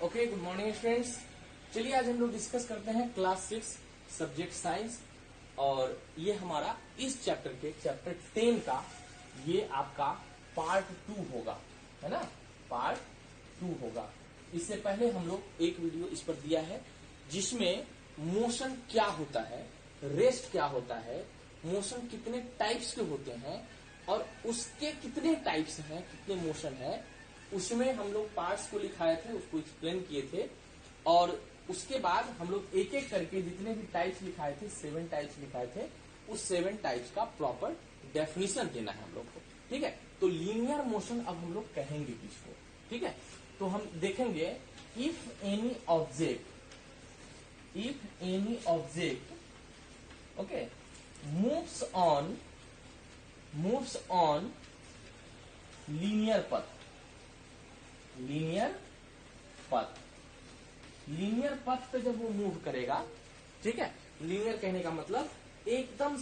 Okay, good morning students. चलिए आज हम लोग डिस्कस करते हैं क्लास 6 सब्जेक्ट साइंस। और ये हमारा इस चैप्टर के चैप्टर 10 का ये आपका पार्ट 2 होगा, है ना। पार्ट 2 होगा। इससे पहले हम लोग एक वीडियो इस पर दिया है जिसमें मोशन क्या होता है, रेस्ट क्या होता है, मोशन कितने टाइप्स के होते हैं और उसके कितने टाइप्स हैं, कितने मोशन है, उसमें हम लोग पार्ट्स को लिखाए थे, उसको एक्सप्लेन किए थे। और उसके बाद हम लोग एक एक करके जितने भी टाइप्स लिखाए थे, 7 टाइप्स लिखाए थे, उस 7 टाइप्स का प्रॉपर डेफिनेशन देना है हम लोग को। ठीक है, तो लीनियर मोशन अब हम लोग कहेंगे किसको। ठीक है, तो हम देखेंगे if any object okay moves on linear पथ पे जब वो मूव करेगा, ठीक है, लीनियर कहने का मतलब एकदम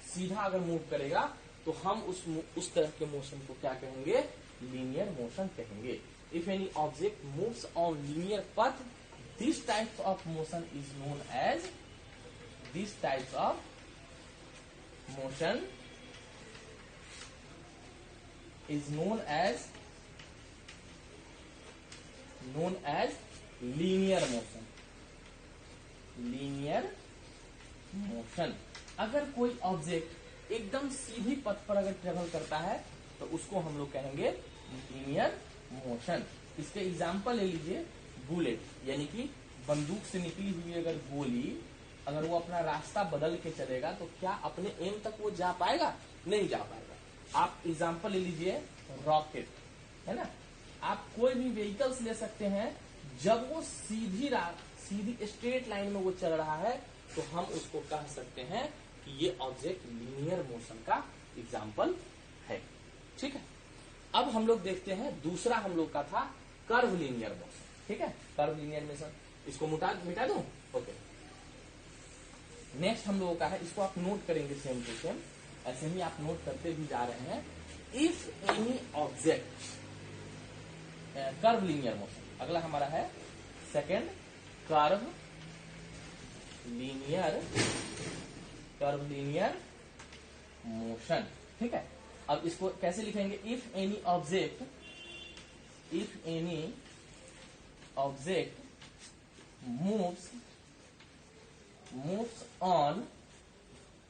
सीधा अगर मूव करेगा तो हम उस तरह के मोशन को क्या कहेंगे, लीनियर मोशन कहेंगे। If any object moves on linear path, this type of motion is known as linear motion. अगर कोई ऑब्जेक्ट एकदम सीधी पथ पर अगर ट्रेवल करता है तो उसको हम लोग कहेंगे लीनियर मोशन। इसके एग्जाम्पल ले लीजिए, बुलेट यानी कि बंदूक से निकली हुई अगर गोली अगर वो अपना रास्ता बदल के चलेगा तो क्या अपने एम तक वो जा पाएगा? नहीं जा पाएगा। आप एग्जाम्पल ले लीजिए रॉकेट, है ना। आप कोई भी व्हीकल्स ले सकते हैं, जब वो सीधी स्ट्रेट लाइन में वो चल रहा है तो हम उसको कह सकते हैं कि ये ऑब्जेक्ट लीनियर मोशन का एग्जाम्पल है। ठीक है, अब हम लोग देखते हैं दूसरा हम लोग का था कर्व लीनियर मोशन। ठीक है, कर्व लीनियर मोशन, इसको मिटा दूं? ओके, नेक्स्ट हम लोगों का है, इसको आप नोट करेंगे सेम टू सेम, ऐसे ही आप नोट करते भी जा रहे हैं। If any object, curve linear motion. अगला हमारा है सेकंड कर्व लीनियर मोशन। ठीक है, अब इसको कैसे लिखेंगे? If any object moves on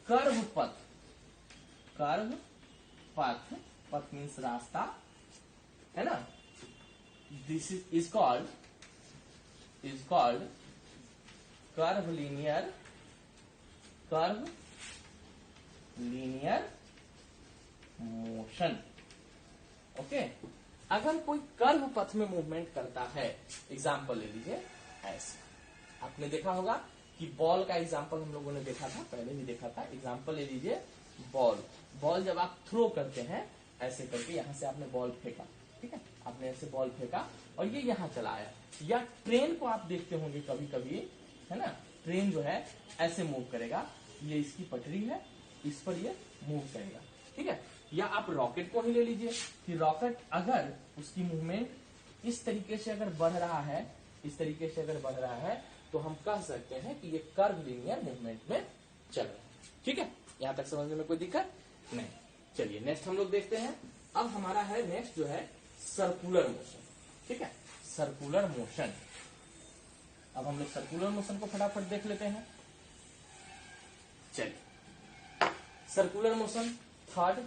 curve पथ मीन्स रास्ता, है ना। This is called curve linear motion. Okay, अगर कोई कर्व पथ में मूवमेंट करता है, एग्जाम्पल ले लीजिए ऐसे, आपने देखा होगा कि बॉल का एग्जाम्पल हम लोगों ने देखा था, पहले भी देखा था। एग्जाम्पल ले लीजिए बॉल जब आप थ्रो करते हैं ऐसे करके, यहां से आपने बॉल फेंका, ठीक है, आपने ऐसे बॉल फेंका और ये यहां चला आया। या ट्रेन को आप देखते होंगे कभी कभी, है ना, ट्रेन जो है ऐसे मूव करेगा, ये इसकी पटरी है, इस पर ये मूव करेगा। ठीक है, या आप रॉकेट को ही ले लीजिए कि रॉकेट अगर उसकी मूवमेंट इस तरीके से अगर बढ़ रहा है, तो हम कह सकते हैं कि ये कर्व लीनियर मूवमेंट में चल रहा है। ठीक है, यहां तक समझने में कोई दिक्कत नहीं। चलिए नेक्स्ट हम लोग देखते हैं। अब हमारा है नेक्स्ट जो है सर्कुलर मोशन। ठीक है, सर्कुलर मोशन। अब हम लोग सर्कुलर मोशन को फटाफट देख लेते हैं। चलिए, circular motion third,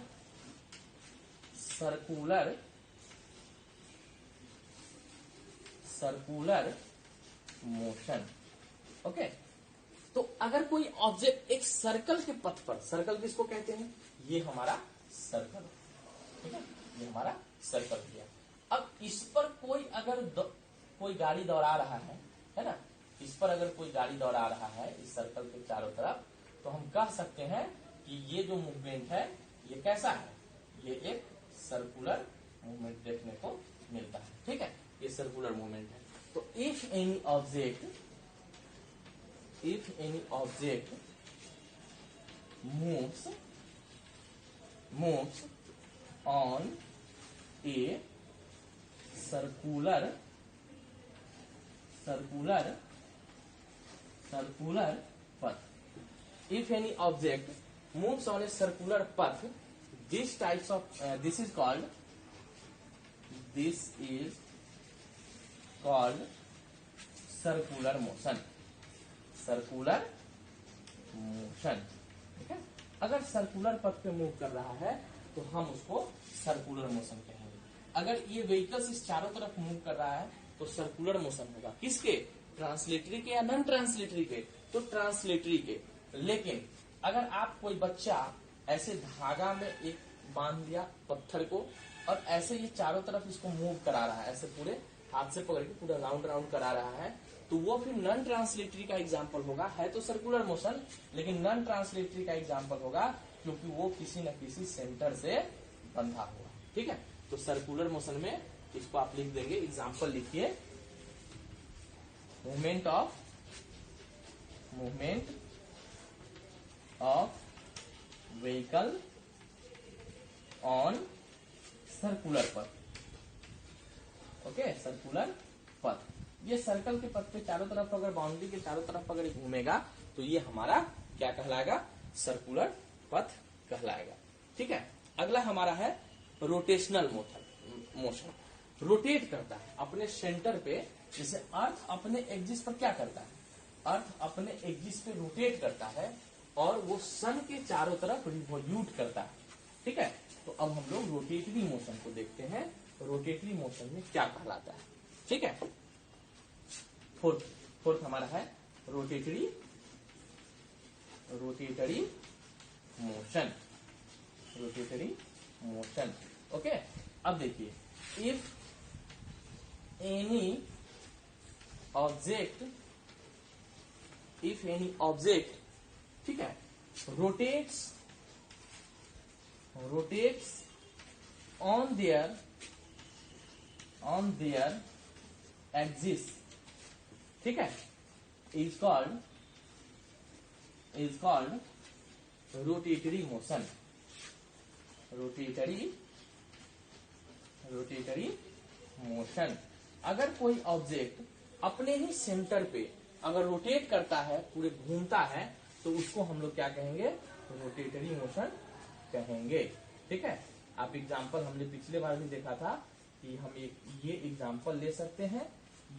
circular motion. Okay, तो अगर कोई ऑब्जेक्ट एक सर्कल के पथ पर, सर्कल किसको कहते हैं? ये हमारा सर्कल, ठीक है, ये हमारा सर्कल किया। अब इस पर कोई अगर कोई गाड़ी दौड़ा रहा है ना, इस पर अगर कोई गाड़ी दौड़ा रहा है इस सर्कल के चारों तरफ, तो हम कह सकते हैं कि ये जो मूवमेंट है ये कैसा है, ये एक सर्कुलर मूवमेंट देखने को मिलता है। ठीक है, ये सर्कुलर मूवमेंट है। तो if any object moves on a circular circular path. If any object moves on a circular path, this is called circular motion. ठीक है। अगर सर्कुलर पथ पे मूव कर रहा है तो हम उसको सर्कुलर मोशन कहेंगे। अगर ये व्हीकल्स इस चारों तरफ मूव कर रहा है तो सर्कुलर मोशन होगा। किसके? ट्रांसलेटरी के या नॉन ट्रांसलेटरी के? तो ट्रांसलेटरी के। लेकिन अगर आप कोई बच्चा ऐसे धागा में एक बांध दिया पत्थर को और ऐसे ये चारों तरफ इसको मूव करा रहा है, ऐसे पूरे हाथ से पकड़ के पूरा राउंड राउंड करा रहा है, तो वो फिर नॉन ट्रांसलेटरी का एग्जाम्पल होगा। है तो सर्कुलर मोशन लेकिन नॉन ट्रांसलेटरी का एग्जाम्पल होगा क्योंकि वो किसी न किसी सेंटर से बंधा हुआ। ठीक है। तो सर्कुलर मोशन में इसको आप लिख देंगे, एग्जाम्पल लिखिए, movement of vehicle on circular पथ। ओके, सर्कुलर पथ। ये सर्कल के पथ पे चारों तरफ अगर बाउंड्री के चारों तरफ अगर घूमेगा तो ये हमारा क्या कहलाएगा? सर्कुलर पथ कहलाएगा। ठीक है। अगला हमारा है रोटेशनल मोशन। रोटेट करता है अपने सेंटर पे। जैसे अर्थ अपने एक्सिस पर क्या करता है? अर्थ अपने एक्सिस पे रोटेट करता है और वो सन के चारों तरफ रिवॉल्यूट करता है। ठीक है। तो अब हम लोग रोटेटरी मोशन को देखते हैं। रोटेटरी मोशन में क्या कहलाता है? ठीक है। फोर्थ हमारा है रोटेटरी मोशन। ओके। अब देखिए, इफ एनी ऑब्जेक्ट ठीक है रोटेट्स on their axis, ठीक है, is called rotatory motion. Rotatory motion. अगर कोई ऑब्जेक्ट अपने ही सेंटर पे अगर रोटेट करता है, पूरे घूमता है, तो उसको हम लोग क्या कहेंगे? रोटेटरी मोशन कहेंगे। ठीक है। आप एग्जाम्पल हमने पिछले बार भी देखा था कि हम ये एग्जाम्पल ले सकते हैं।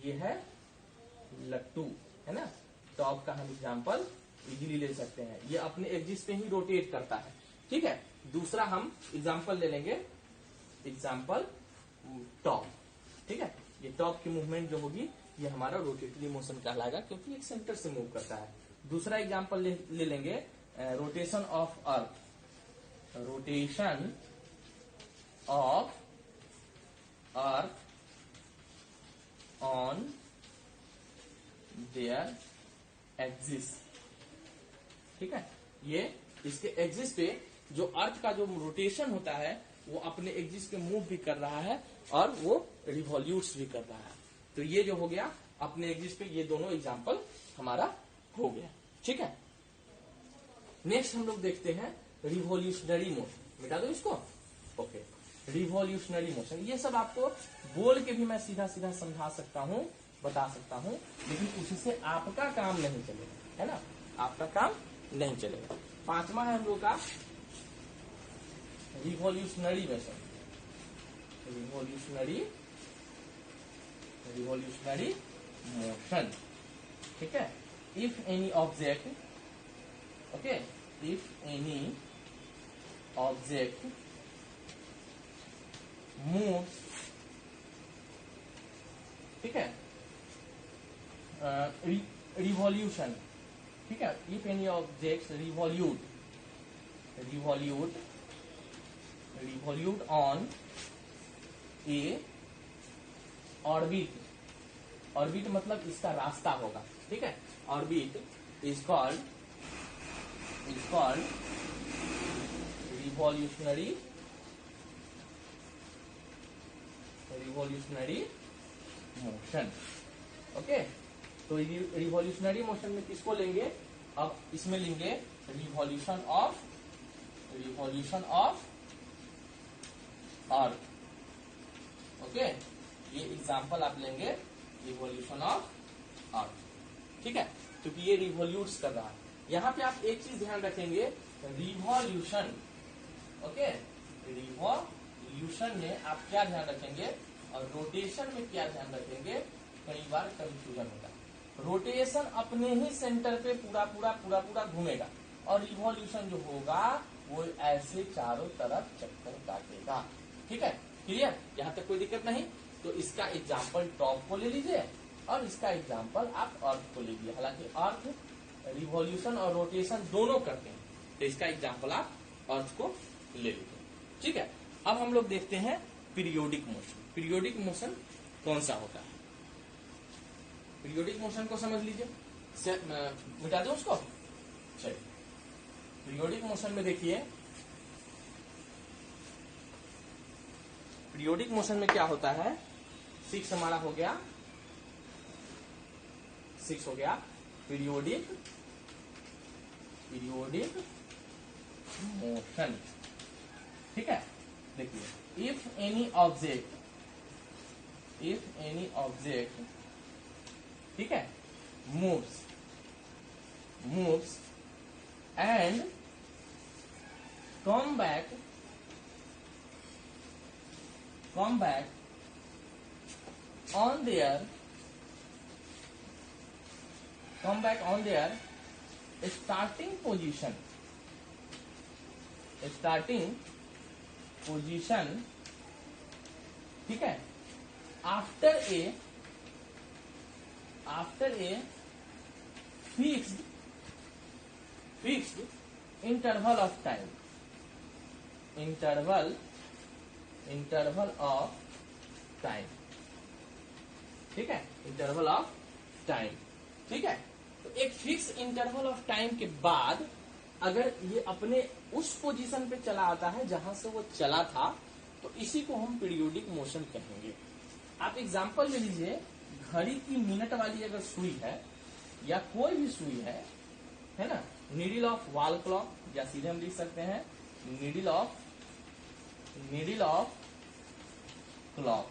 ये है लट्टू, है ना। टॉप का हम एग्जाम्पल इजीली ले सकते हैं। ये अपने एक्सिस पे ही रोटेट करता है। ठीक है। दूसरा हम एग्जाम्पल ले लेंगे, एग्जाम्पल टॉप। ठीक है। ये टॉप की मूवमेंट जो होगी ये हमारा रोटेटरी मोशन कहलाएगा क्योंकि एक सेंटर से मूव करता है। दूसरा एग्जाम्पल ले लेंगे rotation of earth. Rotation of earth on their axis. ठीक है। ये इसके एक्सिस पे जो अर्थ का जो रोटेशन होता है वो अपने एक्सिस पे मूव भी कर रहा है और वो रिवॉल्यूट्स भी कर रहा है। तो ये जो हो गया अपने एक्सिस पे, ये दोनों एग्जाम्पल हमारा हो गया। ठीक है। नेक्स्ट हम लोग देखते हैं रिवॉल्यूशनरी मोशन। मिटा दो इसको। ओके। रिवॉल्यूशनरी मोशन, ये सब आपको बोल के भी मैं सीधा सीधा समझा सकता हूँ, बता सकता हूँ, लेकिन उससे आपका काम नहीं चलेगा, है ना। आपका काम नहीं चलेगा। पांचवा है हम लोग का रिवॉल्यूशनरी मोशन। Revolutionary motion. ठीक है। If any object, okay, if any object moves, ठीक है, रिवॉल्यूशन, ठीक है, if any object revolute on A orbit. Orbit मतलब इसका रास्ता होगा। ठीक है। Orbit is called revolutionary motion. Okay. तो रिवॉल्यूशनरी मोशन में किसको लेंगे? अब इसमें लेंगे रिवॉल्यूशन ऑफ अर्थ। ओके। ये एग्जांपल आप लेंगे रिवॉल्यूशन ऑफ अर्थ। ठीक है, क्योंकि ये रिवॉल्यूट्स कर रहा है। यहाँ पे आप एक चीज ध्यान रखेंगे, रिवॉल्यूशन। ओके, रिवॉल्यूशन में आप क्या ध्यान रखेंगे और रोटेशन में क्या ध्यान रखेंगे, कई बार कंफ्यूजन होता है। रोटेशन अपने ही सेंटर पे पूरा पूरा पूरा पूरा घूमेगा और रिवॉल्यूशन जो होगा वो ऐसे चारों तरफ चक्कर काटेगा। ठीक है, क्लियर, यहाँ तक कोई दिक्कत नहीं। तो इसका एग्जाम्पल टॉप को ले लीजिए और इसका एग्जाम्पल आप अर्थ को ले लीजिए। हालांकि अर्थ रिवॉल्यूशन और रोटेशन दोनों करते हैं, तो इसका एग्जाम्पल आप अर्थ को ले लीजिए। ठीक है, अब हम लोग देखते हैं पीरियोडिक मोशन। पीरियोडिक मोशन कौन सा होता है? पीरियोडिक मोशन को समझ लीजिए, मिटा दो उसको। चलिए, पीरियोडिक मोशन में देखिए, पीरियोडिक मोशन में क्या होता है, 6 हमारा हो गया, 6 हो गया पीरियोडिक मोशन। ठीक है, देखिए, इफ एनी ऑब्जेक्ट, ठीक है, moves and come back on their starting position, ठीक है, after a fixed interval of time, interval of time, ठीक है, इंटरवल ऑफ टाइम। ठीक है, तो एक फिक्स इंटरवल ऑफ टाइम के बाद अगर ये अपने उस पोजीशन पे चला आता है जहां से वो चला था, तो इसी को हम पीरियोडिक मोशन कहेंगे। आप एग्जांपल ले लीजिए, घड़ी की मिनट वाली अगर सुई है या कोई भी सुई है ना, नीडल ऑफ वॉल क्लॉक, या सीधे हम लिख सकते हैं नीडल ऑफ क्लॉक।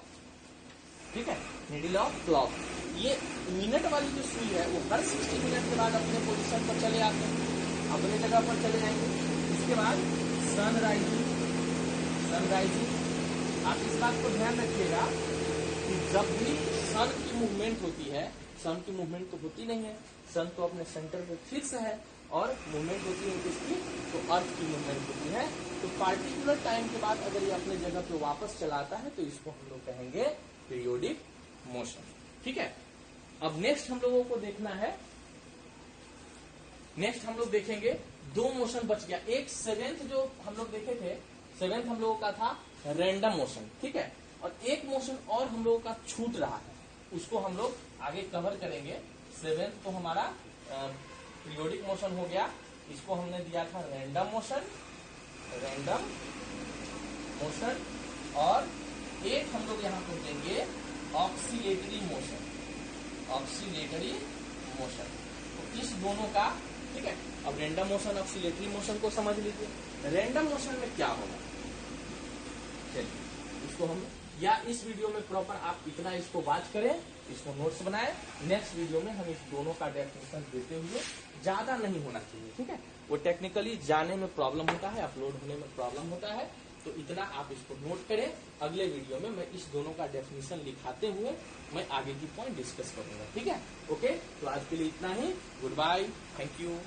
ठीक है, नीडल ऑफ क्लॉक, ये मिनट वाली जो सुई है वो हर 60 मिनट के बाद अपने पोजीशन पर चले आते हैं, अपने जगह पर चले जाएंगे। इसके बाद सनराइजिंग, आप इस बात को ध्यान रखिएगा कि जब भी सन की मूवमेंट होती है, सन की मूवमेंट तो होती नहीं है, सन तो अपने सेंटर पे फिक्स है, और मूवमेंट होती है किसकी, तो अर्थ की मूवमेंट होती है। तो पार्टिकुलर टाइम के बाद अगर ये अपने जगह पे वापस चलाता है तो इसको हम लोग कहेंगे पीरियोडिक मोशन। ठीक है, अब नेक्स्ट हम लोगों को देखना है, नेक्स्ट हम लोग देखेंगे 2 मोशन बच गया। एक सेवेंथ जो हम लोग देखे थे, सेवेंथ हम लोगों का था रैंडम मोशन। ठीक है, और एक मोशन और हम लोगों का छूट रहा है, उसको हम लोग आगे कवर करेंगे। सेवेंथ तो हमारा पीरियोडिक मोशन हो गया, इसको हमने दिया था रैंडम मोशन, और एक हम लोग यहाँ पर देंगे ऑक्सीलेटरी मोशन। तो इस दोनों का, ठीक है, अब रैंडम मोशन ऑक्सीलेटरी मोशन को समझ लीजिए। रैंडम मोशन में क्या होगा, चलिए इसको हम, या इस वीडियो में प्रॉपर आप इतना इसको वॉच करें, इसको नोट्स बनाए, नेक्स्ट वीडियो में हम इस दोनों का डेफिनेशन देते हुए, ज्यादा नहीं होना चाहिए। ठीक है, वो टेक्निकली जाने में प्रॉब्लम होता है, अपलोड होने में प्रॉब्लम होता है, तो इतना आप इसको नोट करें। अगले वीडियो में मैं इस दोनों का डेफिनेशन लिखाते हुए मैं आगे की पॉइंट डिस्कस करूंगा। ठीक है, ओके, तो आज के लिए इतना ही। Good bye, thank you.